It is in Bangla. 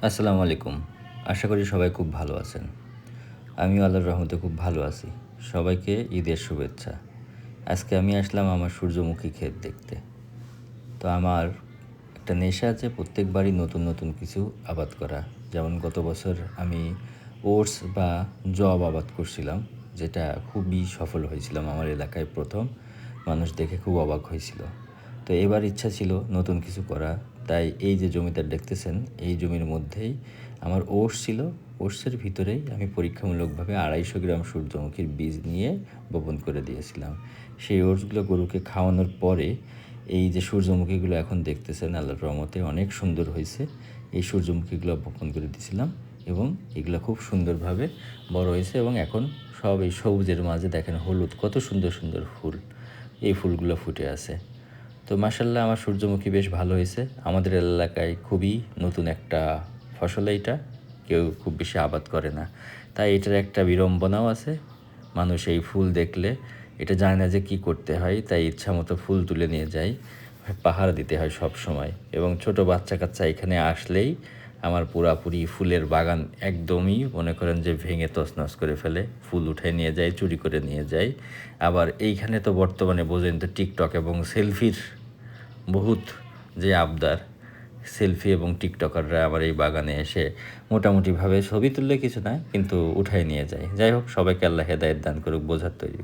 আসসালামু আলাইকুম। আশা করি সবাই খুব ভালো আছেন। আমিও আল্লাহর রহমতে খুব ভালো আছি। সবাইকে ঈদের শুভেচ্ছা। আজকে আমি আসলাম আমার সূর্যমুখী ক্ষেত দেখতে। তো আমার একটা নেশা আছে প্রত্যেকবারই নতুন নতুন কিছু আবাদ করা। যেমন গত বছর আমি ওটস বা যব আবাদ করছিলাম, যেটা খুবই সফল হয়েছিলাম আমার এলাকায় প্রথম। মানুষ দেখে খুব অবাক হয়েছিল। তো এবার ইচ্ছা ছিল নতুন কিছু করা। তাই এই যে জমিটা দেখতেছেন, এই জমির মধ্যেই আমার ওটস ছিল। ওটসের ভিতরেই আমি পরীক্ষামূলকভাবে 250 গ্রাম সূর্যমুখীর বীজ নিয়ে বপন করে দিয়েছিলাম। সেই ওটসগুলো গরুকে খাওয়ানোর পরে এই যে সূর্যমুখীগুলো এখন দেখতেছেন আল্লাহর রহমতে অনেক সুন্দর হয়েছে। এই সূর্যমুখীগুলো বপন করে দিয়েছিলাম এবং এগুলো খুব সুন্দরভাবে বড় হয়েছে এবং এখন সব এই সবুজের মাঝে দেখেন হলুদ কত সুন্দর সুন্দর ফুল, এই ফুলগুলো ফুটে আছে। তো মাশাআল্লাহ আমার সূর্যমুখী বেশ ভালো হয়েছে। আমাদের এলাকায় খুবই নতুন একটা ফসল এইটা, কেউ খুব বেশি আবাদ করে না। তাই এটার একটা বিড়ম্বনাও আছে। মানুষ এই ফুল দেখলে এটা জানে না যে কী করতে হয়, তাই ইচ্ছামতো ফুল তুলে নিয়ে যায়। পাহারা দিতে হয় সব সময় এবং ছোট বাচ্চা কাচ্চা এখানে আসলেই আমার পুরাপুরি ফুলের বাগান একদমই মনে করেন যে ভেঙে তছনছ করে ফেলে। ফুল উঠে নিয়ে যায়, চুরি করে নিয়ে যায়। আবার এইখানে তো বর্তমানে বোঝেন তো টিকটক এবং সেলফির বহুত যে আবদার, সেলফি এবং টিকটকাররা আমার এই বাগানে এসে মোটামুটিভাবে ছবি তুললে কিছু না, কিন্তু উঠায় নিয়ে যায়। যাই হোক, সবাইকে আল্লাহ হেদায়েত দান করুক, বোঝার তৈরি।